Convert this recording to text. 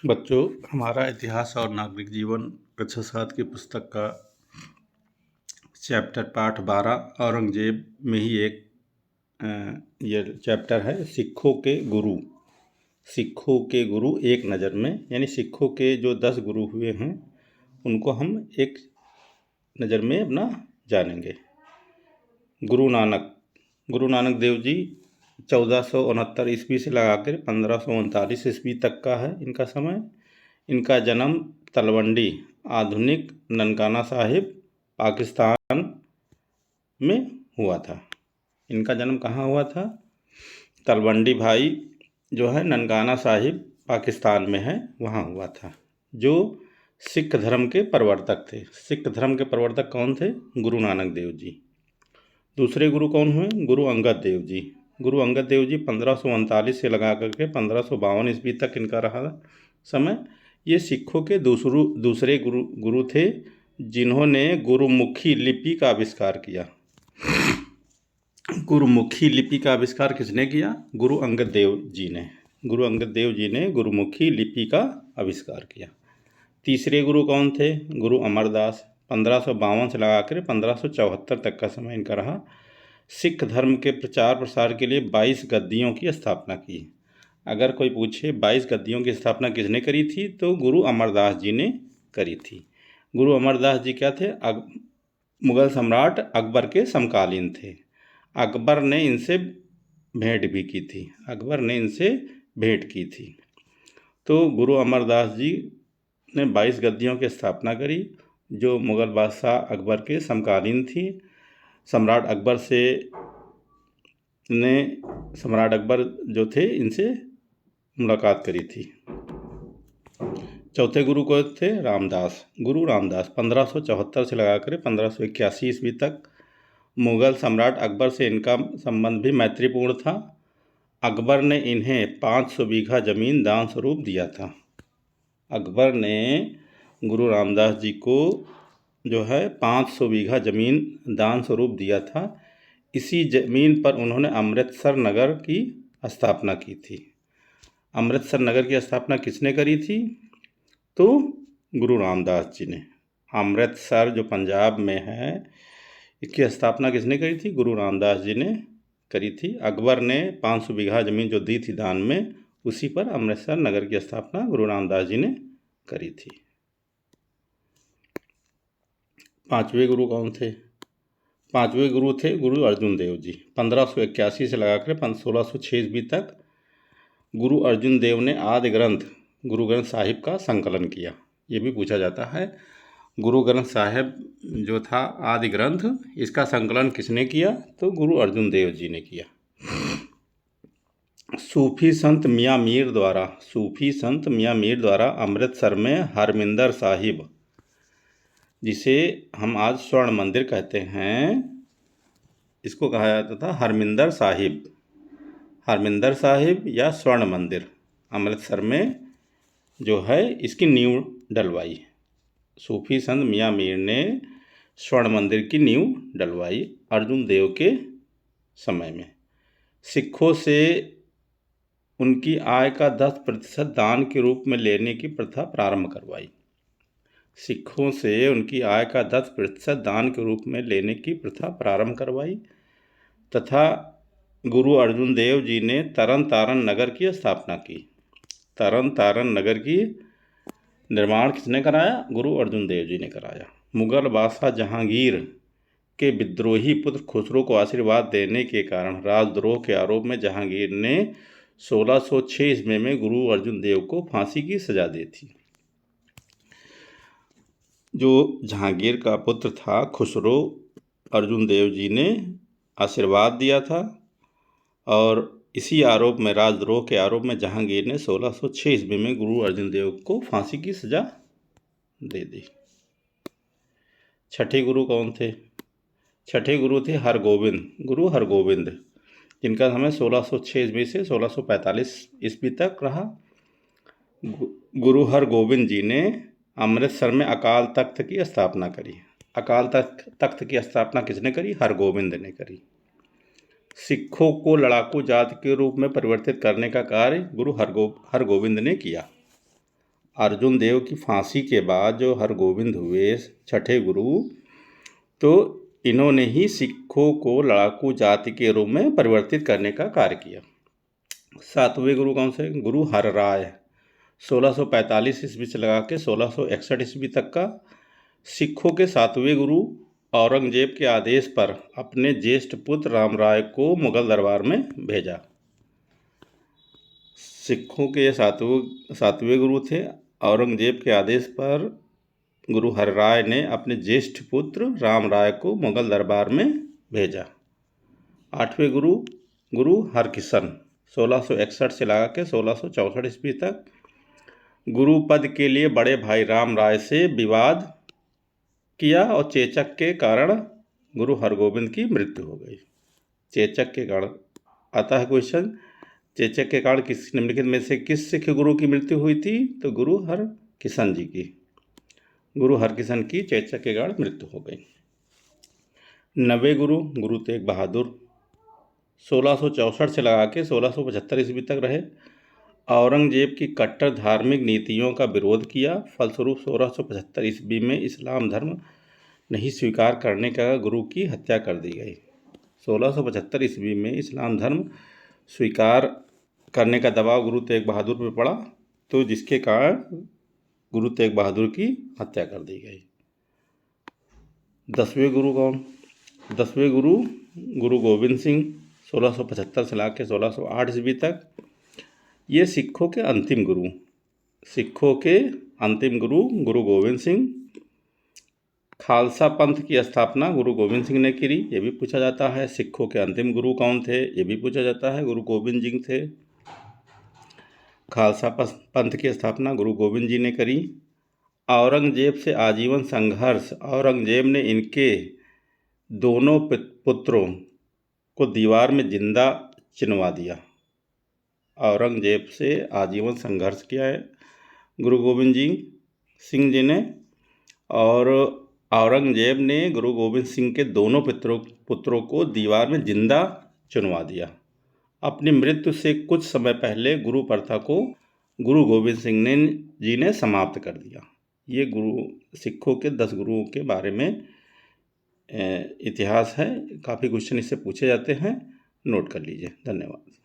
बच्चों, हमारा इतिहास और नागरिक जीवन कक्षा 7 की पुस्तक का चैप्टर पाठ 12 औरंगजेब में ही एक ये चैप्टर है। सिखों के गुरु। सिखों के गुरु एक नज़र में, यानी सिखों के जो 10 गुरु हुए हैं उनको हम एक नज़र में अपना जानेंगे। गुरु नानक देव जी 1469 ईस्वी से लगाकर 1539 ईस्वी तक का है इनका समय। इनका जन्म तलवंडी, आधुनिक ननकाना साहिब, पाकिस्तान में हुआ था। इनका जन्म कहाँ हुआ था? तलवंडी भाई जो है ननकाना साहिब पाकिस्तान में है, वहाँ हुआ था। जो सिख धर्म के प्रवर्तक थे। सिख धर्म के प्रवर्तक कौन थे? गुरु नानक देव जी। दूसरे गुरु कौन हुए? गुरु अंगद देव जी। गुरु अंगद देव जी 1539 से लगा करके 1552 ईस्वी तक इनका रहा समय। ये सिखों के दूसरे गुरु थे जिन्होंने गुरुमुखी लिपि का आविष्कार किया। गुरुमुखी लिपि का आविष्कार किसने किया? गुरु अंगद देव जी ने। गुरु अंगद देव जी ने गुरुमुखी लिपि का आविष्कार किया। तीसरे गुरु कौन थे? गुरु अमरदास। 1552 से लगाकर 1574 तक का समय इनका रहा। सिख धर्म के प्रचार प्रसार के लिए 22 गद्दियों की स्थापना की। अगर कोई पूछे 22 गद्दियों की स्थापना किसने करी थी, तो गुरु अमरदास जी ने करी थी। गुरु अमरदास जी क्या थे? मुगल सम्राट अकबर के समकालीन थे। अकबर ने इनसे भेंट भी की थी। तो गुरु अमरदास जी ने 22 गद्दियों की स्थापना करी, जो मुगल बादशाह अकबर के समकालीन थी। सम्राट अकबर जो थे इनसे मुलाकात करी थी। चौथे गुरु को थे रामदास। गुरु रामदास 1574 से लगाकर 1581 ईस्वी तक मुगल सम्राट अकबर से इनका संबंध भी मैत्रीपूर्ण था। अकबर ने इन्हें 500 बीघा जमीन दान स्वरूप दिया था। अकबर ने गुरु रामदास जी को जो है 500 बीघा जमीन दान स्वरूप दिया था। इसी जमीन पर उन्होंने अमृतसर नगर की स्थापना की थी। अमृतसर नगर की स्थापना किसने करी थी? तो गुरु रामदास जी ने। अमृतसर जो पंजाब में है, इसकी स्थापना किसने करी थी? गुरु रामदास जी ने करी थी। अकबर ने 500 बीघा जमीन जो दी थी दान में, उसी पर अमृतसर नगर की स्थापना गुरु रामदास जी ने करी थी। पांचवें गुरु कौन थे? पांचवें गुरु थे गुरु अर्जुन देव जी। 1581 से लगाकर 1606 ईस्वी तक गुरु अर्जुन देव ने आदि ग्रंथ गुरु ग्रंथ साहिब का संकलन किया। ये भी पूछा जाता है, गुरु ग्रंथ साहिब जो था आदि ग्रंथ, इसका संकलन किसने किया? तो गुरु अर्जुन देव जी ने किया। सूफी संत मियाँ मीर द्वारा अमृतसर में हरमिंदर साहिब, जिसे हम आज स्वर्ण मंदिर कहते हैं, इसको कहा जाता था हरमिंदर साहिब या स्वर्ण मंदिर। अमृतसर में जो है इसकी नींव डलवाई। सूफी संत मियाँ मीर ने स्वर्ण मंदिर की नींव डलवाई अर्जुन देव के समय में। सिखों से उनकी आय का 10% दान के रूप में लेने की प्रथा प्रारंभ करवाई। सिखों से उनकी आय का 10% दान के रूप में लेने की प्रथा प्रारंभ करवाई तथा गुरु अर्जुन देव जी ने तरन तारण नगर की स्थापना की। तरन तारण नगर की निर्माण किसने कराया? गुरु अर्जुन देव जी ने कराया। मुगल बादशाह जहांगीर के विद्रोही पुत्र खुसरो को आशीर्वाद देने के कारण राजद्रोह के आरोप में जहांगीर ने 1606 ईस्वी में गुरु अर्जुन देव को फांसी की सजा दी थी। जो जहांगीर का पुत्र था खुसरो, अर्जुन देव जी ने आशीर्वाद दिया था और इसी आरोप में, राजद्रोह के आरोप में, जहांगीर ने 1606 ईस्वी में गुरु अर्जुन देव को फांसी की सजा दे दी। छठे गुरु कौन थे? छठे गुरु थे गुरु हरगोविंद, जिनका समय 1606 ईस्वी से 1645 ईस्वी तक रहा। गुरु हरगोविंद जी ने अमृतसर में अकाल तख्त की स्थापना करी। अकाल तख्त की स्थापना किसने करी? हरगोविंद ने करी। सिखों को लड़ाकू जाति के रूप में परिवर्तित करने का कार्य गुरु हरगोविंद ने किया। अर्जुन देव की फांसी के बाद जो हरगोविंद हुए छठे गुरु, तो इन्होंने ही सिखों को लड़ाकू जाति के रूप में परिवर्तित करने का कार्य किया। सातवें गुरु कौन से? गुरु हरराय, 1645 ईस्वी से लगा के 1661 ईस्वी तक का। सिखों के सातवें गुरु औरंगजेब के आदेश पर अपने ज्येष्ठ पुत्र रामराय को मुगल दरबार में भेजा। सिखों के सातवें गुरु थे। औरंगजेब के आदेश पर गुरु हरराय ने अपने ज्येष्ठ पुत्र रामराय को मुगल दरबार में भेजा। आठवें गुरु गुरु हरकिशन, 1661 से लगा के 1664 ईस्वी तक। गुरु पद के लिए बड़े भाई रामराय से विवाद किया और चेचक के कारण गुरु हरगोविंद की मृत्यु हो गई। चेचक के कारण आता है क्वेश्चन, चेचक के कारण किस निम्नलिखित में से किस सिख गुरु की मृत्यु हुई थी? तो गुरु हरकिशन जी की। गुरु हरकिशन की चेचक के कारण मृत्यु हो गई। नवे गुरु गुरु तेग बहादुर, 1664 से लगा के 1675 ईस्वी तक रहे। औरंगजेब की कट्टर धार्मिक नीतियों का विरोध किया। फलस्वरूप 1675 ईस्वी में इस्लाम धर्म नहीं स्वीकार करने का गुरु की हत्या कर दी गई। 1675 ईस्वी में इस्लाम धर्म स्वीकार करने का दबाव गुरु तेग बहादुर पर पड़ा, तो जिसके कारण गुरु तेग बहादुर की हत्या कर दी गई। दसवें गुरु कौन? दसवें गुरु गुरु गोविंद सिंह, 1675 से लाके 1608 ईस्वी तक। ये सिखों के अंतिम गुरु, सिखों के अंतिम गुरु गुरु गोविंद सिंह। खालसा पंथ की स्थापना गुरु गोविंद सिंह ने की, ये भी पूछा जाता है। सिखों के अंतिम गुरु कौन थे? ये भी पूछा जाता है, गुरु गोविंद जी थे। खालसा पंथ की स्थापना गुरु गोविंद जी ने करी। औरंगजेब से आजीवन संघर्ष, औरंगजेब ने इनके दोनों पुत्रों को दीवार में जिंदा चिनवा दिया। औरंगजेब से आजीवन संघर्ष किया है गुरु गोविंद सिंह जी ने, और औरंगजेब ने गुरु गोविंद सिंह के दोनों पुत्रों को दीवार में जिंदा चुनवा दिया। अपनी मृत्यु से कुछ समय पहले गुरु प्रथा को गुरु गोविंद सिंह जी ने समाप्त कर दिया। ये सिखों के 10 गुरुओं के बारे में इतिहास है। काफ़ी क्वेश्चन इससे पूछे जाते हैं, नोट कर लीजिए। धन्यवाद।